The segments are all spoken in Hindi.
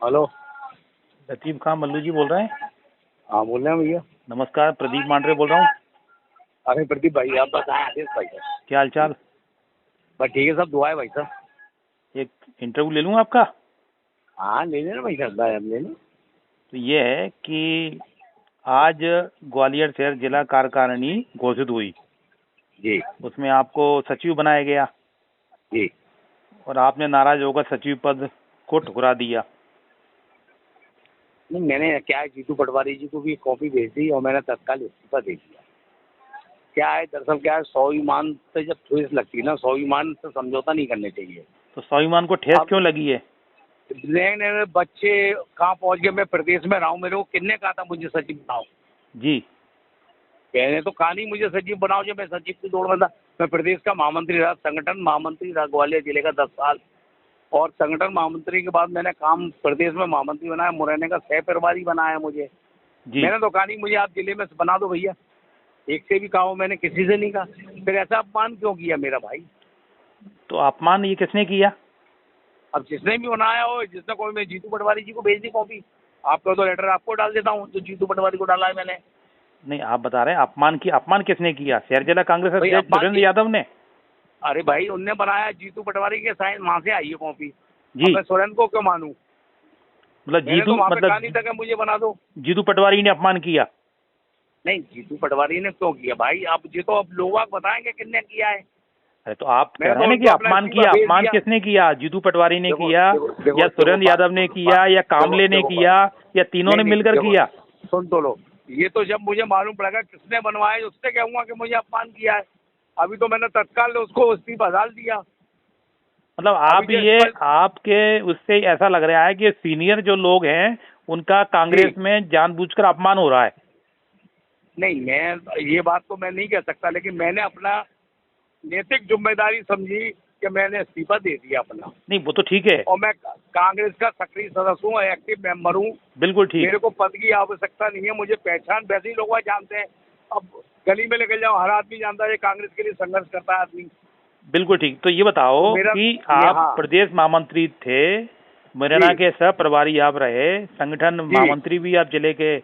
हेलो। लतीफ खान मल्लू जी बोल रहे हैं? हाँ बोल रहे हैं भैया। नमस्कार, प्रदीप मांडरे बोल रहा हूँ। अरे प्रदीप भाई, आप बताएं। आदेश भाई साहब। क्या हाल चाल? बस ठीक है, सब दुआ है भाई साहब। एक इंटरव्यू ले लूँ आपका? हाँ ले लेना भाई साहब, आप ले लो। तो ये है कि आज ग्वालियर शहर जिला कार्यकारिणी घोषित हुई। जी उसमें आपको सचिव बनाया गया जी। और आपने नाराज होकर सचिव पद को ठुकरा दिया। नहीं, मैंने क्या है, जीतू पटवारी जी को भी कॉपी भेज दी और मैंने तत्काल इस्तीफा दे दिया। क्या है दरअसल, क्या है, स्वाभिमान से जब ठेस लगती है ना, स्वाभिमान से समझौता नहीं करने चाहिए। तो स्वाभिमान को ठेस अब क्यों लगी है? नए नए बच्चे कहाँ पहुँच गए। मैं प्रदेश में रहा हूँ, मेरे को किसने कहा था मुझे सचिव बनाओ? जी। मैंने तो कहा नहीं मुझे सचिव बनाओ। जब मैं सचिव की दौड़ में था, मैं प्रदेश का महामंत्री रहा, संगठन महामंत्री रहा ग्वालियर जिले का 10 साल। और संगठन महामंत्री के बाद मैंने काम प्रदेश में महामंत्री बनाया, मुरैना का सह प्रभारी बनाया मुझे। जी। मैंने तो कहा नहीं मुझे आप जिले में बना दो भैया, एक से भी कहा हो, मैंने किसी से नहीं कहा। फिर ऐसा अपमान क्यों किया मेरा भाई? तो अपमान ये किसने किया? अब जिसने भी बनाया हो, जिसने कोई, मैं जीतू पटवारी जी को भेज दी कॉपी। आपका तो लेटर आपको डाल देता हूँ, तो जीतू पटवारी को डाला है मैंने। नहीं, आप बता रहे हैं अपमान किसने किया? शहर जिला कांग्रेस भाई अध्यक्ष अपमान सुरेंद्र यादव ने? अरे भाई उनने बनाया, जीतू पटवारी के साइन वहाँ से आई है कॉपी। अब जी। मैं सुरेंद्र को क्यों मानूं? मतलब मैंने तो जीतू वहाँ पे कहा मतलब नहीं था कि मुझे बना दो। जीतू पटवारी ने अपमान किया? नहीं, जीतू पटवारी ने क्यों किया भाई? आप जी तो अब लोग बताएंगे किसने किया है। अरे तो आप कह मैंने रहे तो हैं ना कि उनको अपना अपमान इस्तीफा किया। भेज अपमान दिया। किसने किया? जीतू पटवारी ने देखो किया देखो देखो या देखो सुरेंद्र यादव ने किया या कामले ने किया या तीनों ने नहीं, मिलकर देखो, किया? सुन तो लो। ये तो जब मुझे मालूम पड़ेगा किसने बनवाया, उससे कहूँगा कि मुझे अपमान किया है। अभी तो मैंने तत्काल उसको इस्तीफा डाल दिया। मतलब अभी आप जो ये आपके उससे ऐसा लग रहा है कि सीनियर जो लोग हैं उनका कांग्रेस में जानबूझकर अपमान हो रहा है। नहीं, मैं ये बात तो मैं नहीं कह सकता, लेकिन मैंने अपना नैतिक जिम्मेदारी समझी कि मैंने इस्तीफा दे दिया अपना। नहीं, वो तो ठीक है। और मैं कांग्रेस का सक्रिय सदस्य हूँ, एक्टिव मेंबर हूँ। बिल्कुल ठीक। मेरे को पद की आवश्यकता नहीं है, मुझे पहचान वैसे ही लोग जानते हैं। अब गली में निकल जाओ, हर आदमी जानता है कांग्रेस के लिए संघर्ष करता है आदमी। बिल्कुल ठीक। तो ये बताओ तो मेरा कि ये, आप हाँ प्रदेश महामंत्री थे, मुरैना जी के सह प्रभारी आप रहे, संगठन जी महामंत्री भी आप जिले के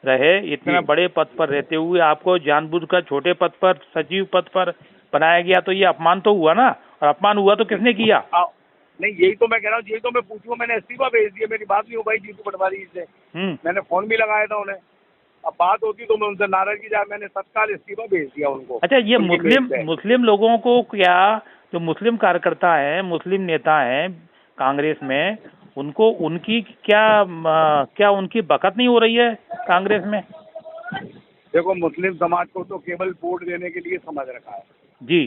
रहे। इतना जी बड़े पद पर रहते हुए आपको जानबूझकर छोटे पद पर, सचिव पद पर बनाया गया, तो ये अपमान तो हुआ ना। और अपमान हुआ तो किसने किया? नहीं, यही तो मैं कह रहा हूँ, यही तो मैं पूछूंगा। मैंने इस्तीफा भेज दिया, मेरी बात नहीं हो पाई जीतू पटवारी से। मैंने फोन भी लगाया था उन्हें। अब बात होती तो मैं उनसे नाराजगी जाए, मैंने तत्काल इस्तीफा भेज दिया उनको। अच्छा, ये उनकी मेल पे। मुस्लिम लोगों को क्या, जो मुस्लिम कार्यकर्ता हैं, मुस्लिम नेता हैं कांग्रेस में, उनको उनकी क्या उनकी बखत नहीं हो रही है कांग्रेस में? देखो, मुस्लिम समाज को तो केवल वोट देने के लिए समझ रखा है। जी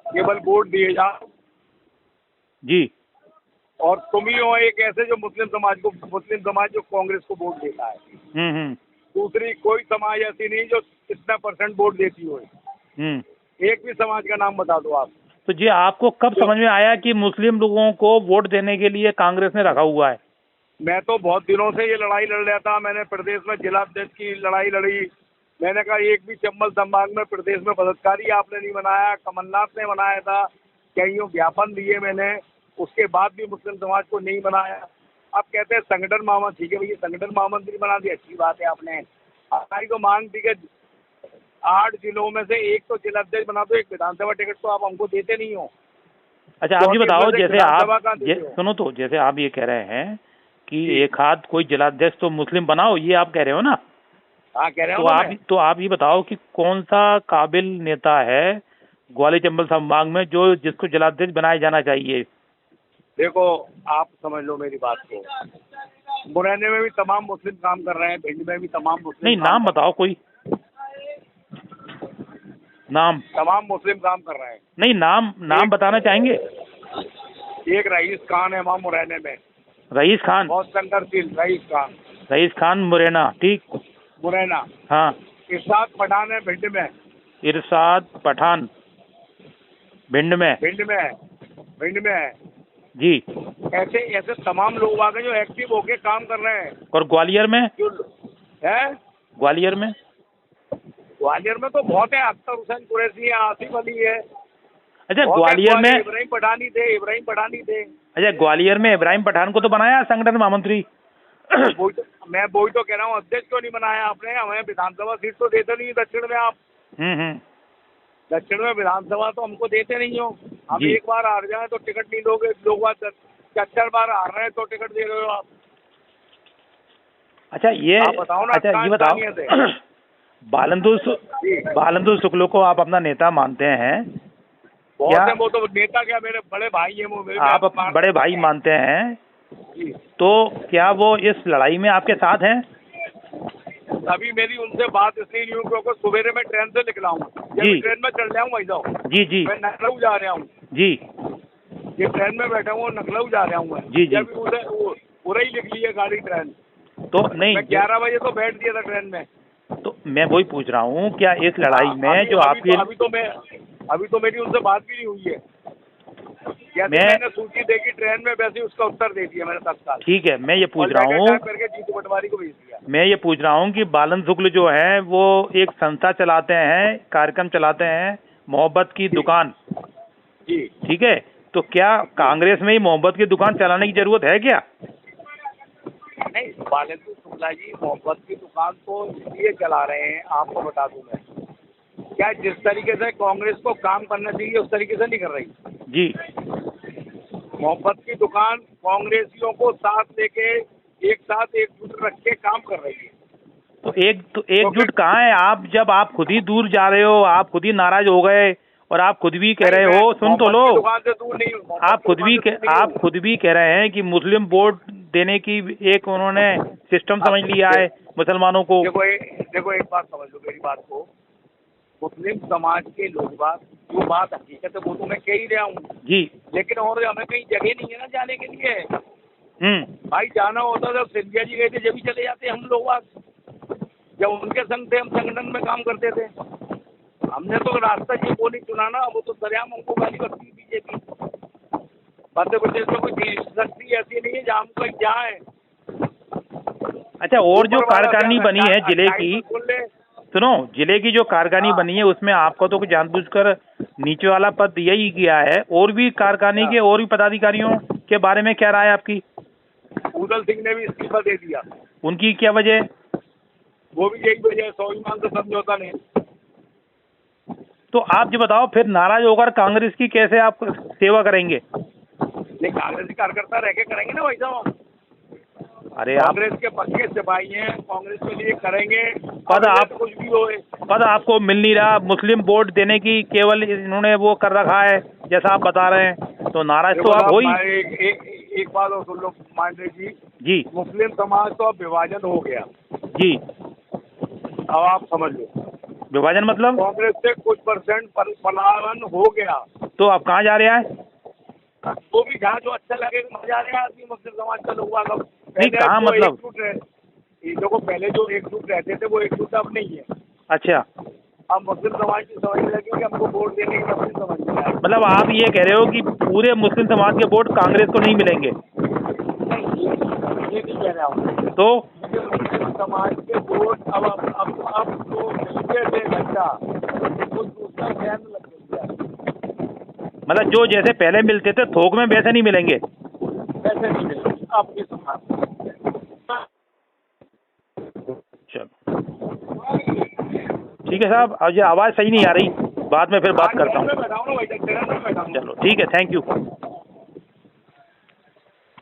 केवल वोट दिए जाओ जी। और तुम ही हो एक ऐसे जो मुस्लिम समाज जो कांग्रेस को वोट देता है। हम्म। दूसरी कोई समाज ऐसी नहीं जो इतना परसेंट वोट देती हो। एक भी समाज का नाम बता दो आप। तो जी, आपको कब समझ में आया कि मुस्लिम लोगों को वोट देने के लिए कांग्रेस ने रखा हुआ है? मैं तो बहुत दिनों से ये लड़ाई लड़ रहा था। मैंने प्रदेश में जिला अध्यक्ष की लड़ाई लड़ी। मैंने कहा एक भी चंबल संभाग में प्रदेश में पदाधिकारी आपने नहीं बनाया, कमलनाथ ने बनाया था। कईयों ज्ञापन दिए मैंने, उसके बाद भी मुस्लिम समाज को नहीं बनाया। अब कहते हैं संगठन महामंत्री, ठीक है भैया, संगठन महामंत्री बना दिया, अच्छी बात है आपने। हमारी तो मांग थी कि 8 जिलों में से एक तो जिला अध्यक्ष बना दो, एक विधानसभा टिकट तो आप हमको देते नहीं हो। अच्छा, आप ये बताओ, जैसे आप देते हो। सुनो, तो जैसे आप ये कह रहे हैं कि जी। एक हाथ कोई जिलाध्यक्ष तो मुस्लिम बनाओ, ये आप कह रहे हो ना? हाँ, कह रहे तो हो। तो आप ये बताओ कि कौन सा काबिल नेता है ग्वालियर चंबल संभाग में जो जिसको जिलाध्यक्ष बनाया जाना चाहिए? देखो, आप समझ लो मेरी बात को। मुरैना में भी तमाम मुस्लिम काम कर रहे हैं, भिंड में भी तमाम मुस्लिम नहीं, नाम बताओ कोई नाम। तमाम मुस्लिम काम कर रहे हैं। नहीं, नाम बताना चाहेंगे? एक रईस खान है वहाँ मुरैना में। रईस खान? बहुत संघर्षशील रईस खान। रईस खान मुरैना, ठीक। मुरैना। हाँ। इरशाद पठान है भिंड में। इरशाद पठान भिंड में? भिंड में है जी। ऐसे ऐसे तमाम लोग आ गए जो एक्टिव होके काम कर रहे हैं। और ग्वालियर में? जो है ग्वालियर में तो बहुत है। अख्तर हुसैन कुरैशी है, आसिफ अली है। अच्छा, ग्वालियर में इब्राहिम पठानी थे। अच्छा, ग्वालियर में इब्राहिम पठान को तो बनाया संगठन महामंत्री। मैं वही तो कह रहा हूँ, अध्यक्ष क्यों नहीं बनाया आपने? हमें विधानसभा सीट तो देते नहीं दक्षिण में आप। दक्षिण में विधानसभा तो हमको देते नहीं हो। हम जी। एक बार हार जाए तो टिकट नहीं दोगे, लोग बार 4 बार हार रहे हैं तो टिकट दे रहे हो आप। अच्छा ये आप बताओ ना। अच्छा ये बताओ, बालंदु शुक्ल को आप अपना नेता मानते हैं बहुत क्या? है, वो तो नेता क्या, मेरे बड़े भाई हैं वो। मेरे आप बड़े भाई मानते हैं जी। तो क्या वो इस लड़ाई में आपके साथ हैं? अभी मेरी उनसे बात इसलिए नहीं हुई क्योंकि सवेरे मैं ट्रेन से निकला हूँ। जी। ट्रेन में चल रहा हूँ वही जाओ। जी जी मैं लखनऊ जा रहा हूँ। जी ये ट्रेन में बैठा हूँ, लखनऊ जा रहा हूँ मैं। जी जी। उधर ही लिख ली है गाड़ी ट्रेन। तो नहीं, मैं 11 बजे तो बैठ दिया था ट्रेन में। तो मैं वही पूछ रहा हूँ, क्या इस लड़ाई में जो आपकी अभी तो मेरी उनसे बात भी नहीं हुई है। मैंने सूची देखी ट्रेन में, वैसे उसका उत्तर दे दिया मैंने तत्काल। ठीक है, मैं ये पूछ रहा हूँ करके जीतू पटवारी को भेज दिया। मैं ये पूछ रहा हूँ कि बालन शुक्ल जो है वो एक संस्था चलाते हैं, कार्यक्रम चलाते हैं, मोहब्बत की दुकान। जी। ठीक है, तो क्या कांग्रेस में ही मोहब्बत की दुकान चलाने की जरूरत है क्या? नहीं, बालेंद्र शुक्ला जी मोहब्बत की दुकान तो इसलिए चला रहे हैं, आपको बता दूं मैं, क्या जिस तरीके से कांग्रेस को काम करना चाहिए उस तरीके से नहीं कर रही जी। मोहब्बत की दुकान कांग्रेसियों को साथ लेके एक साथ एकजुट रख के काम कर रही है। तो एकजुट कहाँ है? आप खुद ही दूर जा रहे हो, आप खुद ही नाराज हो गए और आप खुद भी कह रहे हो, सुन तो लो, आप खुद भी कह रहे हैं कि मुस्लिम वोट देने की एक उन्होंने सिस्टम समझ लिया है मुसलमानों को। देखो एक बात समझ लो मेरी बात को, मुस्लिम समाज के लोग बात जो बात हकीकत है वो तो मैं कह ही रहा हूँ जी, लेकिन और हमें कहीं जगह नहीं है ना जाने के लिए। भाई जाना होता जब सिंधिया जी गए थे जब भी चले जाते हम लोग, जब उनके संग थे हम संगठन में काम करते थे। हमने तो रास्ता ये वो नहीं चुना ना, वो तो दरियाम हमको गाली करती बीजेपी। मध्य प्रदेश में कोई शक्ति ऐसी नहीं है जहाँ हम कहीं जाए। अच्छा, और जो कारखानी बनी है जिले की, सुनो, जिले की जो कारखानी बनी है उसमें आपको तो जानबूझकर नीचे वाला पद दिया ही गया है, और भी कारखाने के और भी पदाधिकारियों के बारे में क्या राय है आपकी? उदल सिंह ने भी इस्तीफा दे दिया। उनकी क्या वजह? वो भी यही वजह है, स्वाभिमान से समझौता नहीं। तो आप जो बताओ, फिर नाराज होकर कांग्रेस की कैसे आप सेवा करेंगे? नहीं, कांग्रेस के कार्यकर्ता रह के करेंगे ना भाई साहब। अरे कांग्रेस के पक्के सिपाही हैं, कांग्रेस के लिए करेंगे। कुछ भी हो, पद आपको मिल नहीं रहा, मुस्लिम वोट देने की केवल इन्होंने वो कर रखा है जैसा आप बता रहे हैं, तो नाराज तो आप हो ही। एक बात और सुन लो मांडे जी, मुस्लिम समाज तो अब विभाजन हो गया जी। अब आप समझ लो, विभाजन मतलब कांग्रेस से कुछ परसेंट पलायन हो गया। तो आप कहाँ जा रहे हैं? वो भी जहाँ जो अच्छा लगेगा मजा आ रहा है आदमी मुस्लिम समाज का लोग आगा। नहीं, कहाँ मतलब? देखो पहले जो एकजुट रहते थे वो एकजुट अब नहीं है। अच्छा, अब मुस्लिम समाज की समझ लगी कि हमको वोट देने की मुस्लिम समझ में आए। मतलब आप ये कह रहे हो कि पूरे मुस्लिम समाज के वोट कांग्रेस को नहीं मिलेंगे? ये नहीं कह रहा हूँ। तो मुस्लिम समाज के वोट अब जो मिलते थे घंटा वो दूसरा चैन लग गया। मतलब जो जैसे पहले मिलते थे थोक में वैसे नहीं मिलेंगे? वैसे नहीं मिलेंगे आपकी समाज। चलो ठीक है साहब, आज आवाज़ सही नहीं आ रही, बाद में फिर बात करता हूँ। चलो चलो ठीक है, थैंक यू।